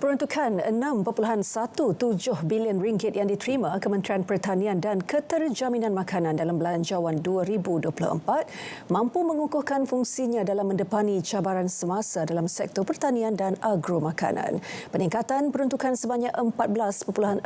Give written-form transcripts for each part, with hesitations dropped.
Peruntukan RM6.17 bilion yang diterima Kementerian Pertanian dan Keterjaminan Makanan dalam Belanjawan 2024 mampu mengukuhkan fungsinya dalam mendepani cabaran semasa dalam sektor pertanian dan agro makanan. Peningkatan peruntukan sebanyak 14.4%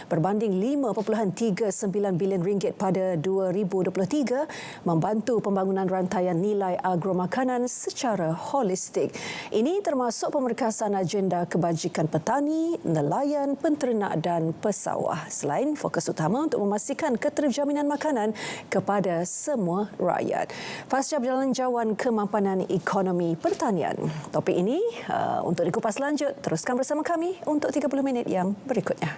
berbanding RM5.39 bilion pada 2023 membantu pembangunan rantaian nilai agro makanan secara holistik. Ini termasuk pemerkasan agenda kebajikan petani, nelayan, penternak dan pesawah. Selain fokus utama untuk memastikan keterjaminan makanan kepada semua rakyat. Pasca Belanjawan Kemapanan Ekonomi Pertanian. Topik ini untuk dikupas lanjut, teruskan bersama kami untuk 30 minit yang berikutnya.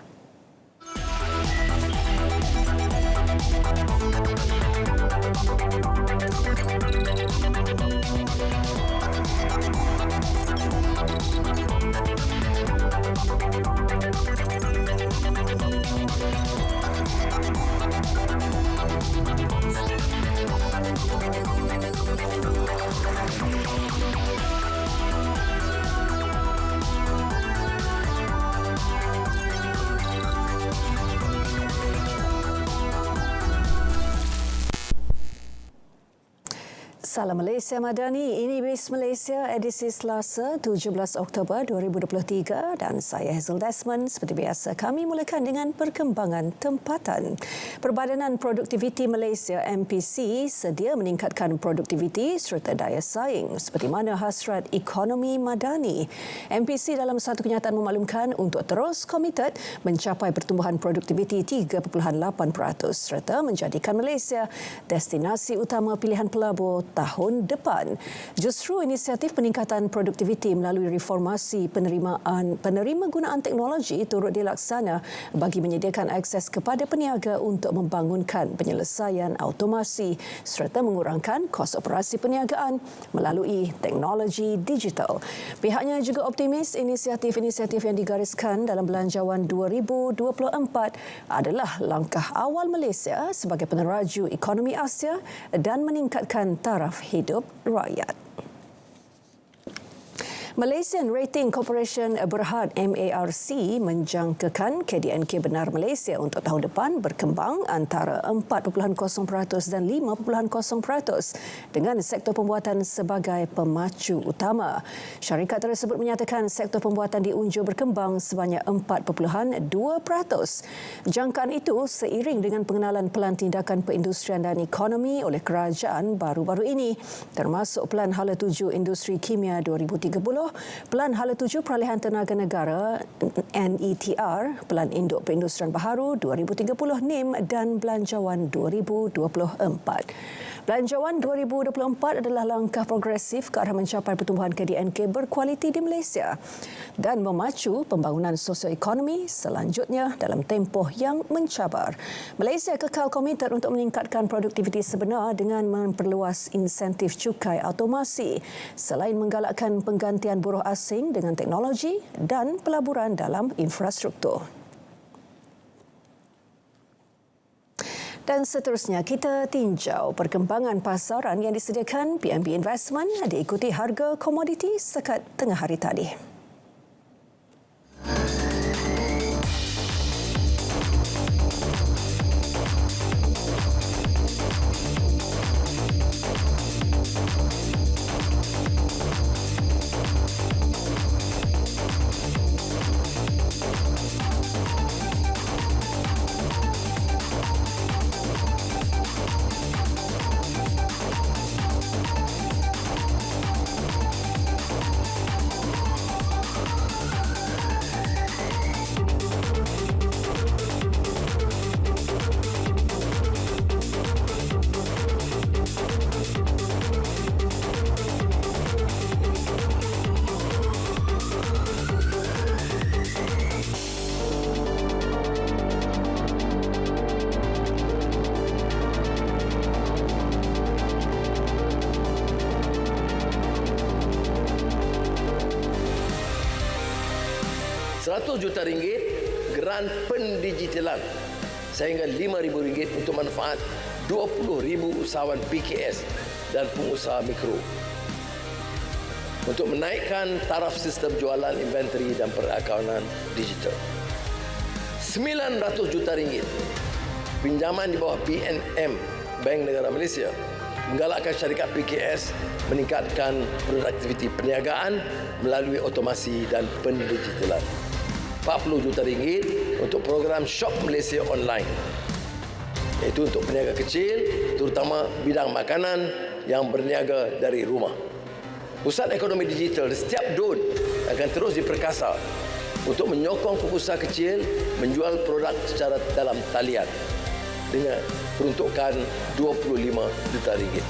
Salam Malaysia Madani, ini Base Malaysia edisi Selasa 17 Oktober 2023 dan saya Hazel Desmond. Seperti biasa kami mulakan dengan perkembangan tempatan. Perbadanan Produktiviti Malaysia MPC sedia meningkatkan produktiviti serta daya saing seperti mana hasrat ekonomi madani. MPC dalam satu kenyataan memaklumkan untuk terus komited mencapai pertumbuhan produktiviti 3.8% serta menjadikan Malaysia destinasi utama pilihan pelabur tahun depan. Justru inisiatif peningkatan produktiviti melalui reformasi penerima gunaan teknologi turut dilaksana bagi menyediakan akses kepada peniaga untuk membangunkan penyelesaian automasi serta mengurangkan kos operasi perniagaan melalui teknologi digital. Pihaknya juga optimis inisiatif-inisiatif yang digariskan dalam Belanjawan 2024 adalah langkah awal Malaysia sebagai peneraju ekonomi Asia dan meningkatkan taraf hidup rakyat. Malaysian Rating Corporation Berhad MARC menjangkakan KDNK benar Malaysia untuk tahun depan berkembang antara 4.0% dan 5.0% dengan sektor pembuatan sebagai pemacu utama. Syarikat tersebut menyatakan sektor pembuatan diunjur berkembang sebanyak 4.2%. Jangkaan itu seiring dengan pengenalan pelan tindakan perindustrian dan ekonomi oleh kerajaan baru-baru ini termasuk Pelan Hala 7 Industri Kimia 2030, Pelan Hala 7 Peralihan Tenaga Negara NETR, Pelan Induk Perindustrian Baharu 2030 NIM dan Belanjawan 2024. Belanjawan 2024 adalah langkah progresif ke arah mencapai pertumbuhan KDNK berkualiti di Malaysia dan memacu pembangunan sosioekonomi selanjutnya dalam tempoh yang mencabar. Malaysia kekal komited untuk meningkatkan produktiviti sebenar dengan memperluas insentif cukai automasi selain menggalakkan penggantian buruh asing dengan teknologi dan pelaburan dalam infrastruktur. Dan seterusnya kita tinjau perkembangan pasaran yang disediakan PNB Investment diikuti harga komoditi sekat tengah hari tadi. RM100 juta geran pendigitalan sehingga RM5,000 untuk manfaat 20,000 usahawan PKS dan pengusaha mikro. untuk menaikkan taraf sistem jualan inventory dan perakangan digital. 900 juta ringgit pinjaman di bawah BNM, Bank Negara Malaysia, menggalakkan syarikat PKS meningkatkan produktiviti perniagaan melalui otomasi dan pendigitalan. 40 juta ringgit untuk program Shop Malaysia Online, iaitu untuk peniaga kecil, terutama bidang makanan yang berniaga dari rumah. Pusat ekonomi digital di setiap DUN akan terus diperkasa untuk menyokong pengusaha kecil menjual produk secara dalam talian dengan peruntukan 25 juta ringgit.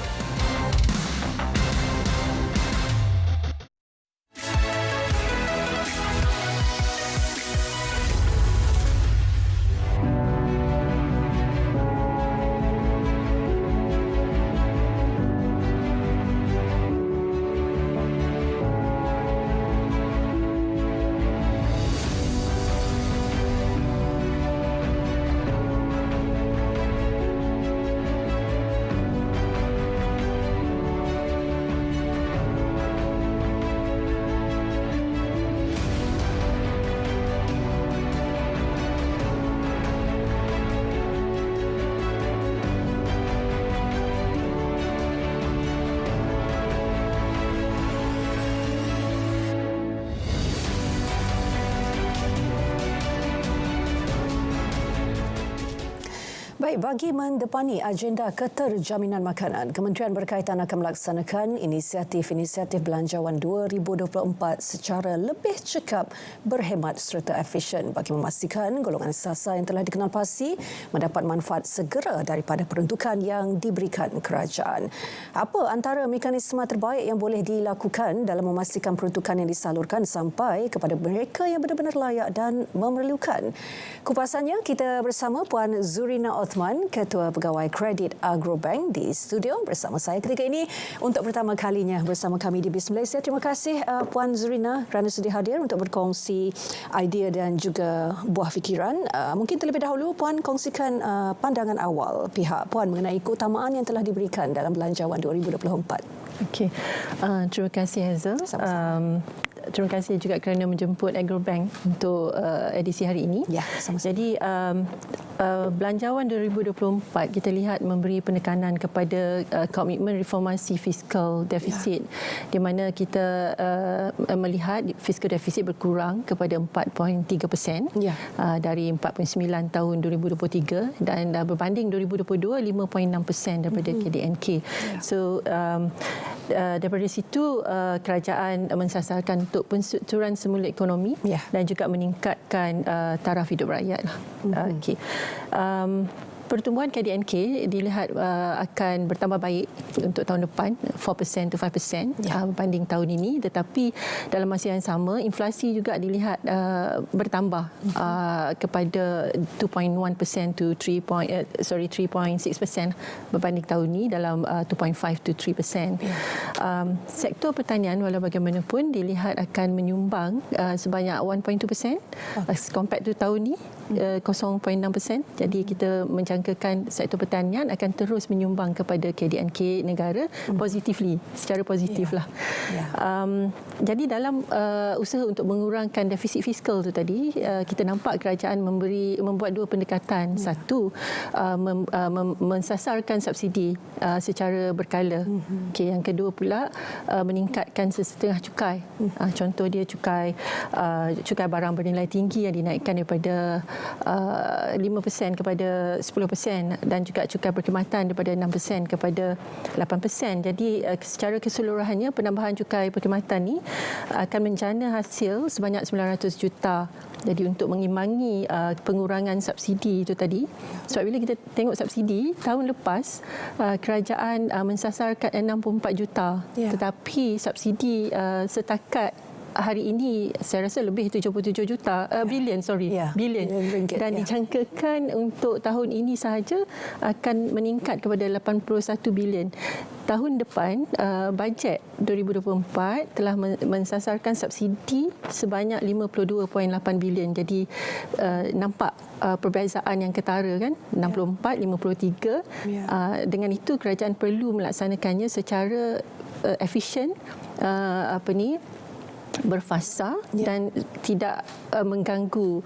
Baik, bagi mendepani agenda keterjaminan makanan, Kementerian Berkaitan akan melaksanakan inisiatif-inisiatif belanjawan 2024 secara lebih cekap, berhemat serta efisien bagi memastikan golongan sasar yang telah dikenal pasti mendapat manfaat segera daripada peruntukan yang diberikan kerajaan. Apa antara mekanisme terbaik yang boleh dilakukan dalam memastikan peruntukan yang disalurkan sampai kepada mereka yang benar-benar layak dan memerlukan? Kupasannya kita bersama Puan Zurina Othman, Ketua Pegawai Kredit Agrobank di studio bersama saya ketika ini untuk pertama kalinya bersama kami di BIS Malaysia. Terima kasih Puan Zurina kerana sudi hadir untuk berkongsi idea dan juga buah fikiran. Mungkin terlebih dahulu Puan kongsikan pandangan awal pihak Puan mengenai keutamaan yang telah diberikan dalam belanjawan 2024. Okey, terima kasih Hazel. Terima kasih juga kerana menjemput Agrobank untuk edisi hari ini. Ya, sama-sama. Jadi belanjawan 2024 kita lihat memberi penekanan kepada komitmen reformasi fiskal defisit, di mana kita melihat fiskal defisit berkurang kepada 4.3% dari 4.9 tahun 2023 dan berbanding 2022 5.6% daripada KDNK. So daripada situ kerajaan mensasarkan untuk penstrukturan semula ekonomi dan juga meningkatkan taraf hidup rakyat. Okey. Pertumbuhan KDNK dilihat akan bertambah baik untuk tahun depan 4% to 5% berbanding tahun ini, tetapi dalam masa yang sama inflasi juga dilihat bertambah kepada 2.1% to 3.6% berbanding tahun ini dalam 2.5 to 3%. Sektor pertanian walau bagaimanapun dilihat akan menyumbang sebanyak 1.2% compared to tahun ini 0.6%. Jadi kita menjangkakan sektor pertanian akan terus menyumbang kepada KDNK negara secara positif lah. Jadi dalam usaha untuk mengurangkan defisit fiskal tu tadi, kita nampak kerajaan membuat dua pendekatan. Satu, mensasarkan subsidi secara berkala. Okay, yang kedua pula meningkatkan sesetengah cukai. Contoh dia cukai barang bernilai tinggi yang dinaikkan daripada 5% kepada 10% dan juga cukai perkhidmatan daripada 6% kepada 8%. Jadi secara keseluruhannya penambahan cukai perkhidmatan ni akan menjana hasil sebanyak 900 juta. Jadi untuk mengimbangi pengurangan subsidi itu tadi. Sebab bila kita tengok subsidi tahun lepas kerajaan mensasarkan 64 juta. Tetapi subsidi setakat hari ini saya rasa lebih 77 juta bilion dan dijangkakan untuk tahun ini sahaja akan meningkat kepada 81 bilion. Tahun depan bajet 2024 telah mensasarkan subsidi sebanyak 52.8 bilion. Jadi nampak perbezaan yang ketara kan, 64 53. Dengan itu kerajaan perlu melaksanakannya secara efisien, berfasa dan tidak mengganggu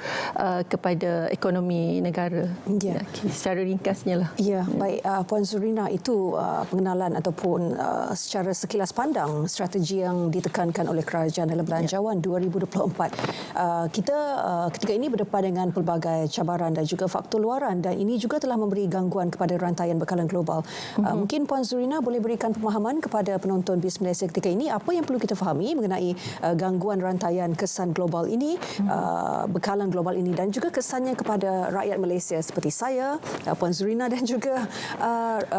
kepada ekonomi negara. Ya. Secara ringkasnya lah. Ya, baik Puan Zurina, itu pengenalan ataupun secara sekilas pandang strategi yang ditekankan oleh Kerajaan dalam Belanjawan 2024. Kita ketika ini berdepan dengan pelbagai cabaran dan juga faktor luaran, dan ini juga telah memberi gangguan kepada rantaian bekalan global. Mungkin Puan Zurina boleh berikan pemahaman kepada penonton BIS Malaysia ketika ini apa yang perlu kita fahami mengenai gangguan rantaian kesan global ini, bekalan global ini, dan juga kesannya kepada rakyat Malaysia seperti saya, Puan Zurina, dan juga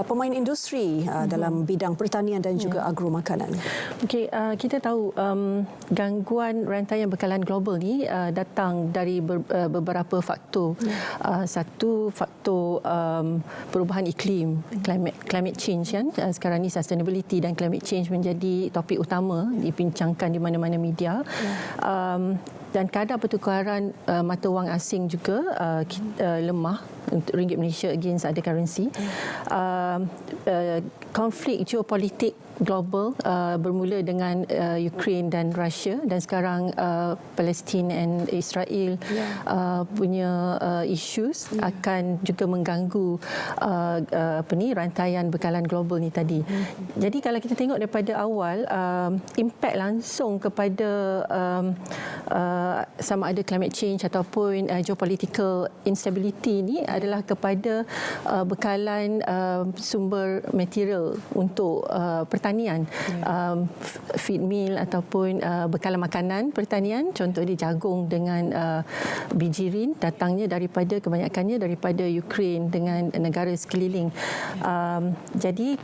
pemain industri dalam bidang pertanian dan juga agro makanan. Okey, kita tahu gangguan rantaian bekalan global ni datang dari beberapa faktor. Satu faktor perubahan iklim, climate change kan. Sekarang ni sustainability dan climate change menjadi topik utama dibincangkan di mana-mana media. Dan kadar pertukaran mata wang asing juga lemah untuk ringgit Malaysia against other currency. Konflik geopolitik global bermula dengan Ukraine dan Russia, dan sekarang Palestin dan Israel punya issues akan juga mengganggu rantaian bekalan global ni tadi. Jadi kalau kita tengok daripada awal, impak langsung kepada sama ada climate change ataupun geopolitical instability ni adalah kepada bekalan sumber material untuk pertanian, feed meal ataupun bekalan makanan pertanian. Contoh dia jagung dengan bijirin datangnya kebanyakannya daripada Ukraine dengan negara sekeliling. Jadi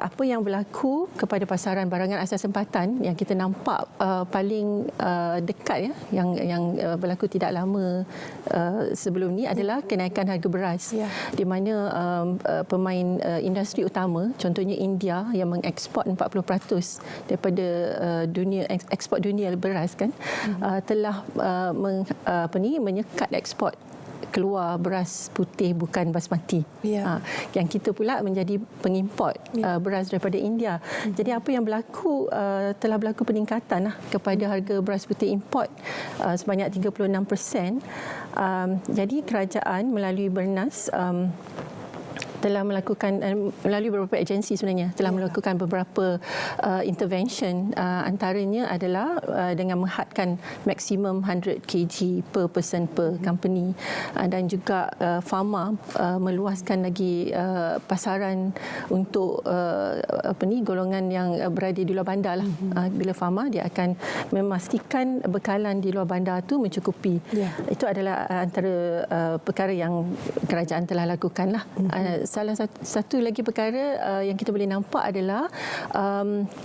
apa yang berlaku kepada pasaran barangan asas tempatan yang kita nampak paling dekat yang berlaku tidak lama sebelum ni adalah kenaikan harga beras, di mana pemain industri utama contohnya India yang mengeksport 40% daripada ekspor dunia beras kan, telah menyekat ekspor keluar beras putih bukan basmati. Yang kita pula menjadi pengimport beras daripada India. Jadi apa yang berlaku, telah berlaku peningkatan kepada harga beras putih import sebanyak 36%. Jadi kerajaan melalui Bernas telah melakukan, melalui beberapa agensi sebenarnya, telah melakukan beberapa intervention, antaranya adalah dengan menghadkan maksimum 100 kg per person per company, dan juga Pharma meluaskan lagi pasaran untuk golongan yang berada di luar bandar lah. Bila Pharma, dia akan memastikan bekalan di luar bandar tu mencukupi. Itu adalah antara perkara yang kerajaan telah lakukan lah. Salah satu lagi perkara yang kita boleh nampak adalah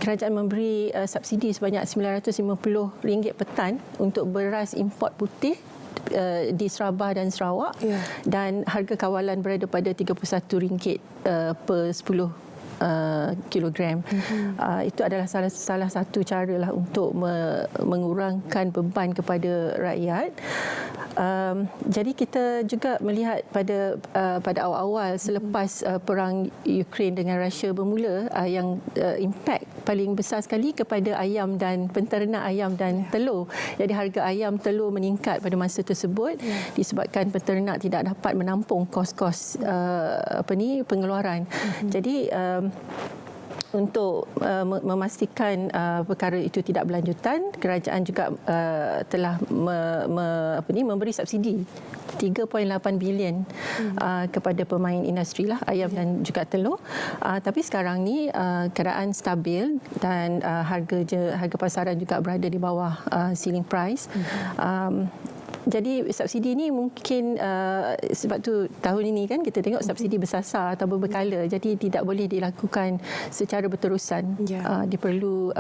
kerajaan memberi subsidi sebanyak RM950 per tan untuk beras import putih di Sabah dan Sarawak, dan harga kawalan berada pada RM31 per 10 kilogram. Itu adalah salah satu cara lah untuk mengurangkan beban kepada rakyat. Jadi kita juga melihat pada awal-awal selepas perang Ukraine dengan Russia bermula, yang impak paling besar sekali kepada ayam dan penternak ayam dan telur. Jadi harga ayam telur meningkat pada masa tersebut disebabkan penternak tidak dapat menampung kos-kos pengeluaran. Jadi untuk memastikan perkara itu tidak berlanjutan, kerajaan juga telah memberi subsidi 3.8 bilion kepada pemain industri lah, ayam dan juga telur. Tapi sekarang ni keadaan stabil dan harga pasaran juga berada di bawah ceiling price. Jadi subsidi ni mungkin sebab tu tahun ini kan kita tengok subsidi bersasar atau berkala, jadi tidak boleh dilakukan secara berterusan. Diperlu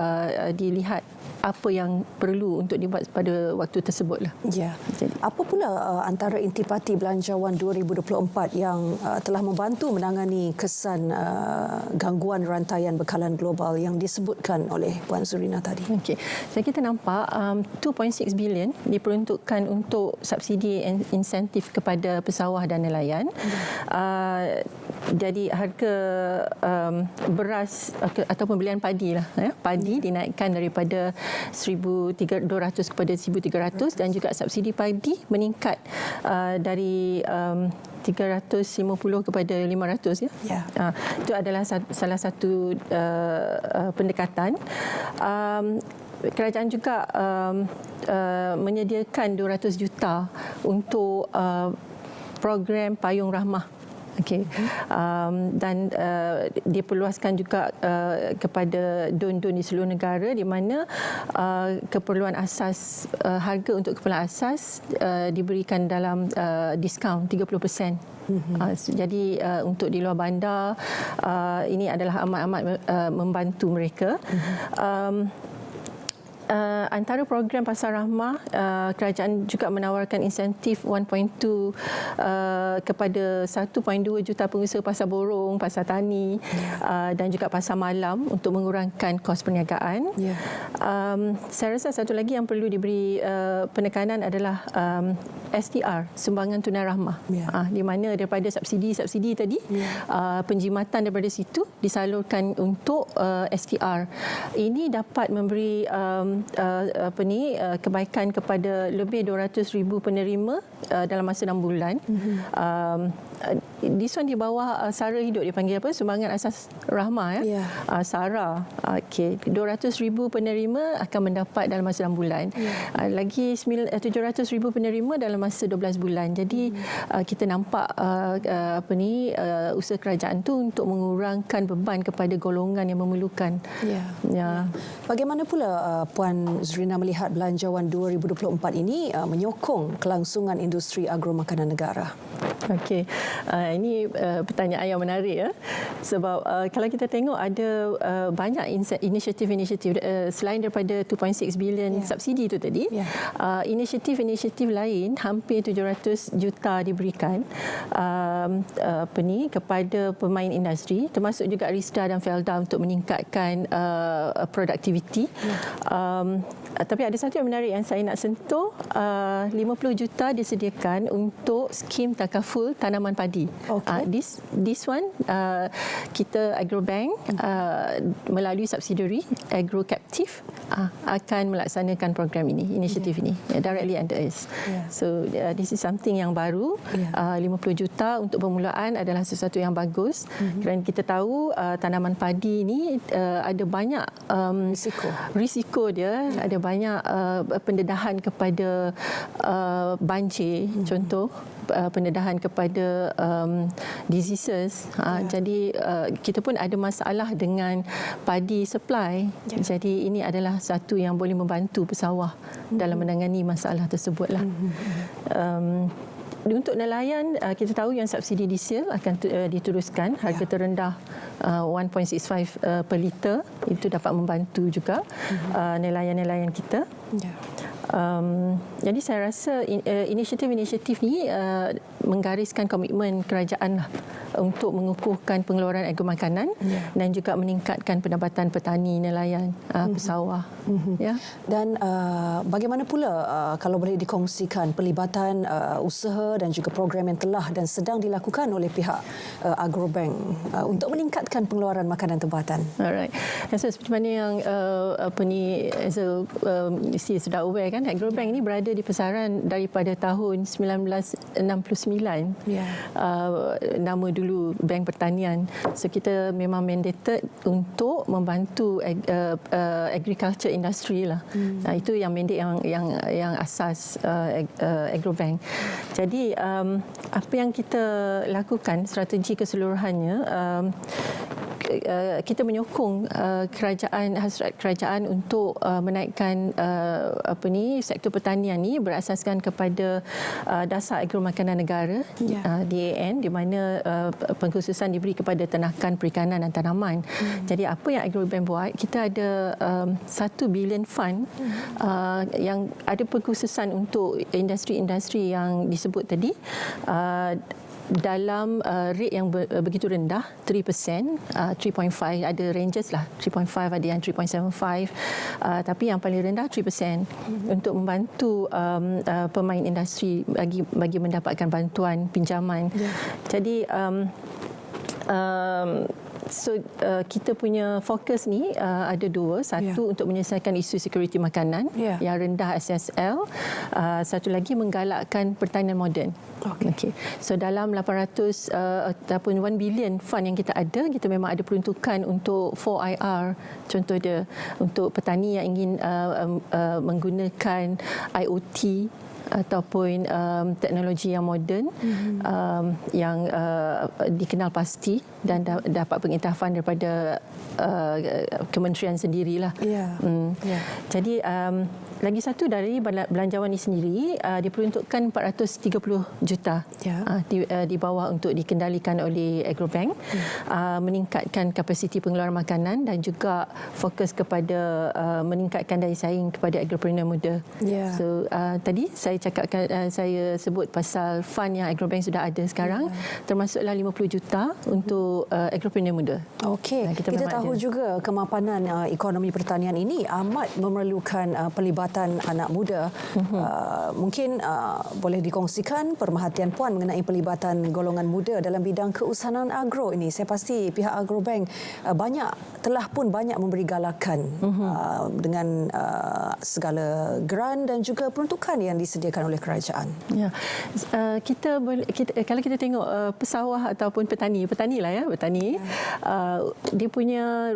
dilihat apa yang perlu untuk dibuat pada waktu tersebut lah. Jadi, apa pula antara intipati Belanjawan 2024 yang telah membantu menangani kesan gangguan rantaian bekalan global yang disebutkan oleh Puan Zurina tadi? Okey, so kita nampak 2.6 bilion diperuntukkan untuk untuk subsidi insentif kepada pesawah dan nelayan. Jadi harga beras atau pembelian padi lah, padi dinaikkan daripada 1,200 kepada 1,300 dan juga subsidi padi meningkat dari 350 kepada 500 ya. Itu adalah salah satu pendekatan. Kerajaan juga menyediakan 200 juta untuk program Payung Rahmah. Okey. Dan diperluaskan juga kepada don-don di seluruh negara, di mana keperluan asas, harga untuk keperluan asas diberikan dalam diskaun 30%. Jadi untuk di luar bandar, ini adalah amat-amat membantu mereka. Antara program Pasar Rahmah, kerajaan juga menawarkan insentif 1.2 kepada 1.2 juta pengusaha pasar borong, pasar tani dan juga pasar malam untuk mengurangkan kos perniagaan. Saya rasa satu lagi yang perlu diberi penekanan adalah STR, sumbangan tunai rahmah, di mana daripada subsidi tadi, penjimatan daripada situ disalurkan untuk STR. Ini dapat memberi kebaikan kepada lebih 200,000 penerima dalam masa 6 bulan. This one di bawah SARA hidup, dipanggil apa? Sumbangan Asas Rahmah SARA. Okey, 200,000 penerima akan mendapat dalam masa 6 bulan. Lagi 700,000 penerima dalam masa 12 bulan. Jadi kita nampak usaha kerajaan tu untuk mengurangkan beban kepada golongan yang memerlukan. Bagaimana pula Puan Zurina melihat belanjawan 2024 ini menyokong kelangsungan industri agro makanan negara? Okey, ini pertanyaan yang menarik ya. Sebab kalau kita tengok ada banyak inisiatif-inisiatif selain daripada 2.6 bilion subsidi itu tadi, inisiatif-inisiatif lain hampir 700 juta diberikan kepada pemain industri, termasuk juga Risda dan Felda untuk meningkatkan produktiviti. Tapi ada satu yang menarik yang saya nak sentuh, 50 juta disediakan untuk skim takaful tanaman padi. This one kita Agrobank melalui subsidiary Agro Captive akan melaksanakan program ini, inisiatif ini directly under us. So this is something yang baru. 50 juta untuk permulaan adalah sesuatu yang bagus, kerana kita tahu tanaman padi ini ada banyak risiko dia, ada banyak pendedahan kepada banjir, contoh pendedahan kepada diseases. Jadi kita pun ada masalah dengan padi supply. Jadi ini adalah satu yang boleh membantu pesawah dalam menangani masalah tersebutlah. Untuk nelayan, kita tahu yang subsidi diesel akan diteruskan, harga terendah 1.65 per liter, itu dapat membantu juga nelayan-nelayan kita. Jadi saya rasa inisiatif-inisiatif ini menggariskan komitmen kerajaan untuk mengukuhkan pengeluaran agro makanan dan juga meningkatkan pendapatan petani, nelayan, pesawah. Dan bagaimana pula kalau boleh dikongsikan pelibatan usaha dan juga program yang telah dan sedang dilakukan oleh pihak Agrobank untuk meningkatkan pengeluaran makanan tempatan? Alright. So, seperti mana yang mesti sudah aware kan, Agrobank ini berada di pasaran daripada tahun 1969. Nama dulu Bank Pertanian. So kita memang mandated untuk membantu agriculture industry lah. Itu yang mandate yang asas Agrobank. Jadi apa yang kita lakukan, strategi keseluruhannya, kita menyokong hasrat kerajaan untuk menaikkan sektor pertanian ni berasaskan kepada dasar agro makanan negara, DAN, di mana pengkhususan diberi kepada ternakan, perikanan dan tanaman. Jadi apa yang Agrobank buat, kita ada 1 bilion fund yang ada pengkhususan untuk industri-industri yang disebut tadi. dalam rate yang begitu rendah, 3%, 3.5, ada ranges lah, 3.5, ada yang 3.75, tapi yang paling rendah 3% untuk membantu pemain industri bagi mendapatkan bantuan pinjaman. Jadi kita punya fokus ni ada dua. Satu untuk menyelesaikan isu security makanan yang rendah SSL. Satu lagi menggalakkan pertanian moden. Okay. So dalam 800 ataupun 1 billion fund yang kita ada, kita memang ada peruntukan untuk 4IR. Contoh dia untuk petani yang ingin menggunakan IoT ataupun teknologi yang moden yang dikenal pasti dan dapat pengiktirafan daripada kementerian sendirilah. Jadi lagi satu dari belanjawan ini sendiri diperuntukkan 430 juta di bawah untuk dikendalikan oleh Agrobank, meningkatkan kapasiti pengeluaran makanan dan juga fokus kepada meningkatkan daya saing kepada agripreneur muda. So tadi saya cakapkan, saya sebut pasal fund yang Agrobank sudah ada sekarang, termasuklah 50 juta untuk agripreneur muda. Okey, kita tahu juga kemapanan ekonomi pertanian ini amat memerlukan pelibatan anak muda. Mungkin boleh dikongsikan perhatian Puan mengenai pelibatan golongan muda dalam bidang keusahawan agro ini. Saya pasti pihak Agrobank telah pun banyak memberi galakan dengan segala grant dan juga peruntukan yang disediakan oleh kerajaan. Kita kalau kita tengok pesawah ataupun petani dia punya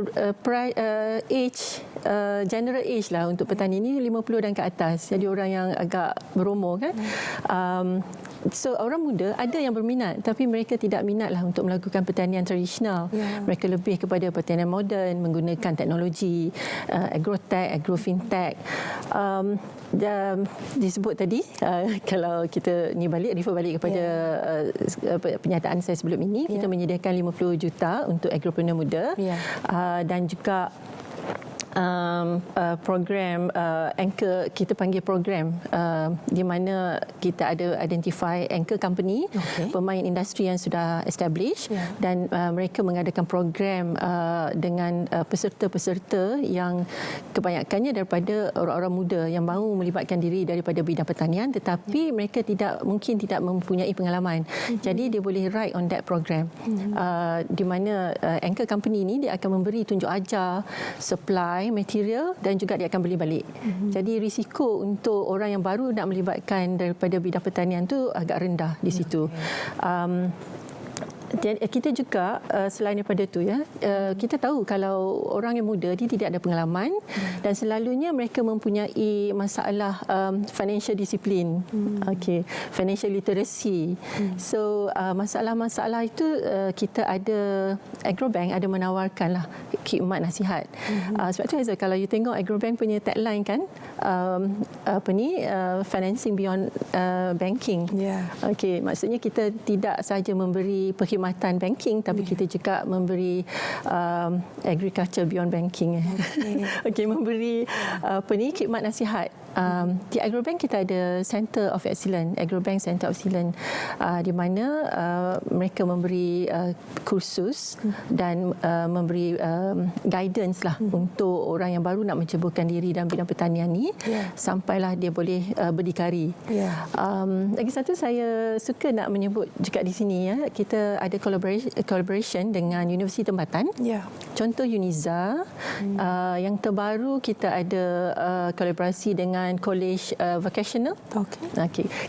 general age lah untuk petani ni 50 dan ke atas. Jadi orang yang agak berumur kan. So orang muda ada yang berminat, tapi mereka tidak minatlah untuk melakukan pertanian tradisional. Mereka lebih kepada pertanian moden, menggunakan teknologi, agrotech, agrofintech. Disebut tadi, kalau kita refer balik kepada pernyataan saya sebelum ini, kita menyediakan 50 juta untuk agripreneur muda dan juga program anchor, kita panggil program di mana kita ada identify anchor company, pemain industri yang sudah established dan mereka mengadakan program dengan peserta-peserta yang kebanyakannya daripada orang-orang muda yang mahu melibatkan diri daripada bidang pertanian, tetapi mereka mungkin tidak mempunyai pengalaman. Jadi dia boleh ride on that program di mana anchor company ini dia akan memberi tunjuk ajar, supply material dan juga dia akan beli balik. Jadi risiko untuk orang yang baru nak melibatkan daripada bidang pertanian tu agak rendah di situ. Dan kita juga selain daripada itu kita tahu kalau orang yang muda dia tidak ada pengalaman dan selalunya mereka mempunyai masalah financial discipline, financial literacy. So masalah-masalah itu kita ada Agrobank ada menawarkanlah khidmat nasihat. Sebab tu kalau you tengok Agrobank punya tagline kan, financing beyond banking. Maksudnya kita tidak sahaja memberi perkhidmatan banking, tapi kita juga memberi agriculture beyond banking. Memberi khidmat nasihat. Di Agrobank kita ada Center of Excellence, Agrobank Center of Excellence, di mana mereka memberi kursus dan memberi guidance lah untuk orang yang baru nak menceburkan diri dalam bidang pertanian ni, sampailah dia boleh berdikari. Lagi satu saya suka nak menyebut juga di sini kita ada collaboration dengan Universiti Tempatan. Contoh UNIZA, yang terbaru kita ada kolaborasi dengan college vocational.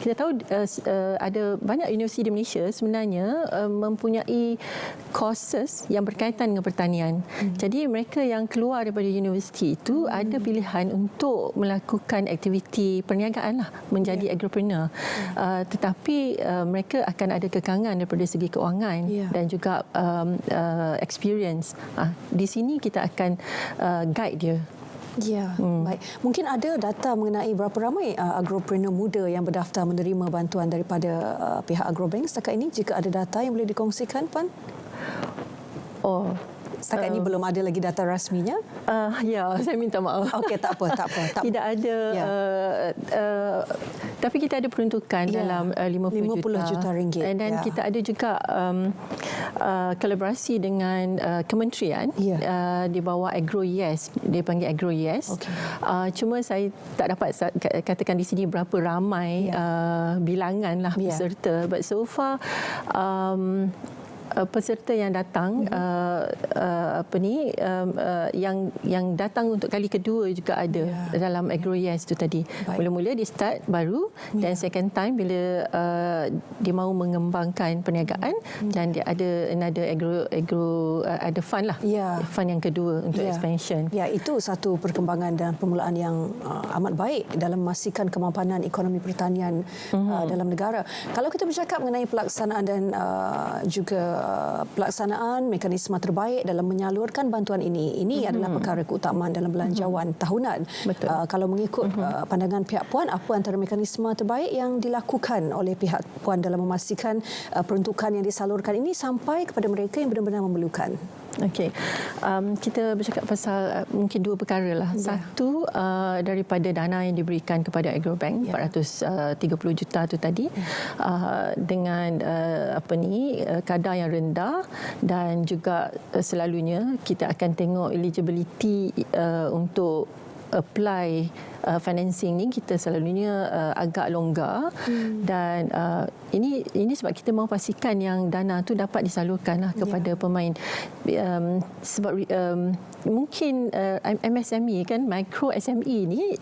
Kita tahu ada banyak universiti di Malaysia sebenarnya mempunyai courses yang berkaitan dengan pertanian. Jadi mereka yang keluar daripada universiti itu ada pilihan untuk melakukan aktiviti perniagaan lah, menjadi agripreneur. Tetapi mereka akan ada kekangan daripada segi keuangan dan juga experience. Di sini kita akan guide dia. Baik. Mungkin ada data mengenai berapa ramai agropreneur muda yang berdaftar menerima bantuan daripada pihak Agrobank setakat ini, jika ada data yang boleh dikongsikan, Puan? Setakat ini belum ada lagi data rasminya? Saya minta maaf. Tak apa. Tidak ada Tapi kita ada peruntukan dalam 50 juta ringgit. Dan kita ada juga kolaborasi dengan kementerian di bawah AgroYes. Dia panggil AgroYes. Cuma saya tak dapat katakan di sini berapa ramai bilangan lah peserta. But so far peserta yang datang yang datang untuk kali kedua juga ada dalam AgroYes tu tadi. Mula-mula dia start baru dan second time bila dia mahu mengembangkan perniagaan dan dia ada another ada fund lah. Fund yang kedua untuk expansion. Itu satu perkembangan dan permulaan yang amat baik dalam memastikan kemapanan ekonomi pertanian dalam negara. Kalau kita bercakap mengenai pelaksanaan dan juga pelaksanaan mekanisme terbaik dalam menyalurkan bantuan ini adalah perkara keutamaan dalam belanjawan tahunan. Kalau mengikut pandangan pihak Puan, apa antara mekanisme terbaik yang dilakukan oleh pihak Puan dalam memastikan peruntukan yang disalurkan ini sampai kepada mereka yang benar-benar memerlukan? Okey, kita bercakap pasal mungkin dua perkara lah. Satu, daripada dana yang diberikan kepada Agrobank 430 juta tu tadi, dengan kadar yang rendah, dan juga selalunya kita akan tengok eligibility untuk apply financing ni kita selalunya agak longgar dan ini sebab kita mahu pastikan yang dana tu dapat disalurkan lah kepada pemain sebab mungkin MSME kan, micro SME ni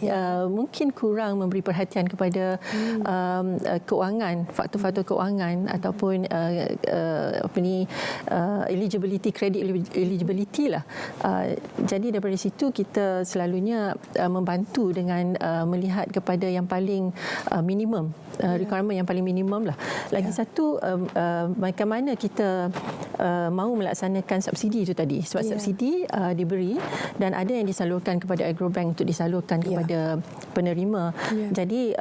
mungkin kurang memberi perhatian kepada keuangan, faktor-faktor keuangan ataupun eligibility, credit eligibility lah. Jadi daripada situ kita selalunya membantu dengan melihat kepada yang paling minimum, requirement yang paling minimum lah. Lagi satu, bagaimana kita mahu melaksanakan subsidi itu tadi. Sebab subsidi diberi dan ada yang disalurkan kepada Agrobank untuk disalurkan kepada penerima. Jadi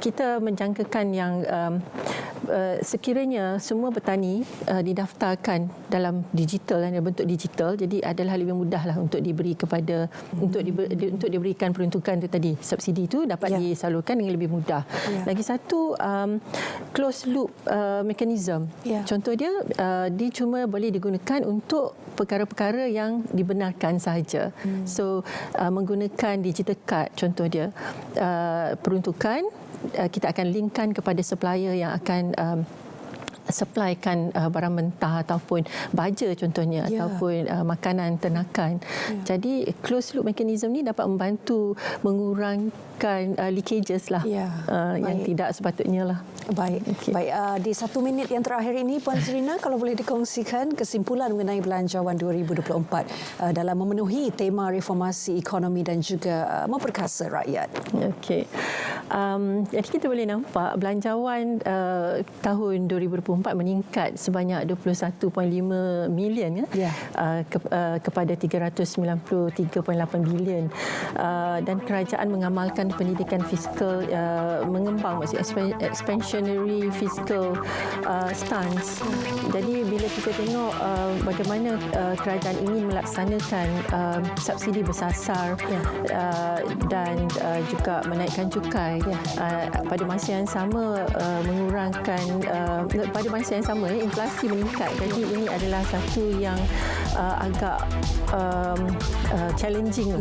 kita menjangkakan yang sekiranya semua petani didaftarkan dalam digital, dalam bentuk digital, jadi adalah lebih mudah lah untuk diberi kepada untuk diberikan peruntukan itu tadi. Subsidi itu dapat disalurkan dengan lebih mudah. Lagi satu, closed loop mechanism. Contoh dia cuma boleh digunakan untuk perkara-perkara yang dibenarkan sahaja. So menggunakan digital card, contoh dia peruntukan kita akan linkkan kepada supplier yang akan supplykan barang mentah ataupun baja contohnya, ataupun makanan ternakan. Jadi closed loop mechanism ni dapat membantu mengurangkan leakages lah yang tidak sepatutnya lah. Baik. Di 1 minit yang terakhir ini, Puan Zrina, kalau boleh dikongsikan kesimpulan mengenai belanjawan 2024 dalam memenuhi tema reformasi ekonomi dan juga memperkasa rakyat. Okey. Jadi kita boleh nampak belanjawan tahun 2024 meningkat sebanyak 21.5 bilion kepada 393.8 bilion, dan kerajaan mengamalkan pendidikan fiskal, mengembang maksudnya expansionary fiscal stance. Jadi bila kita tengok bagaimana kerajaan ingin melaksanakan subsidi bersasar dan juga menaikkan cukai, pada masa yang sama mengurangkan pada masa yang sama inflasi meningkat. Jadi ini adalah satu yang agak challenging.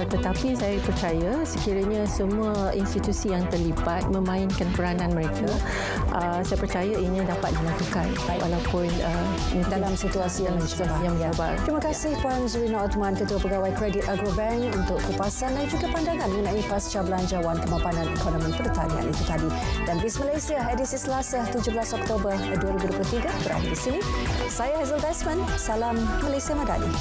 Tetapi saya percaya sekiranya semua institusi yang terlibat memainkan peranan mereka, saya percaya ini dapat dilakukan walaupun dalam situasi yang bersabar. Terima kasih Puan Zrina Othman, Ketua Pegawai Kredit Agrobank, untuk kupasan dan juga pandangan mengenai pasca belanjawan kemapanan ekonomi pertanian itu tadi. Dan Bis Malaysia edisi Selasa 17 Oktober 2023 berakhir di sini. Saya Hazel Desmond. Salam Malaysia Madani.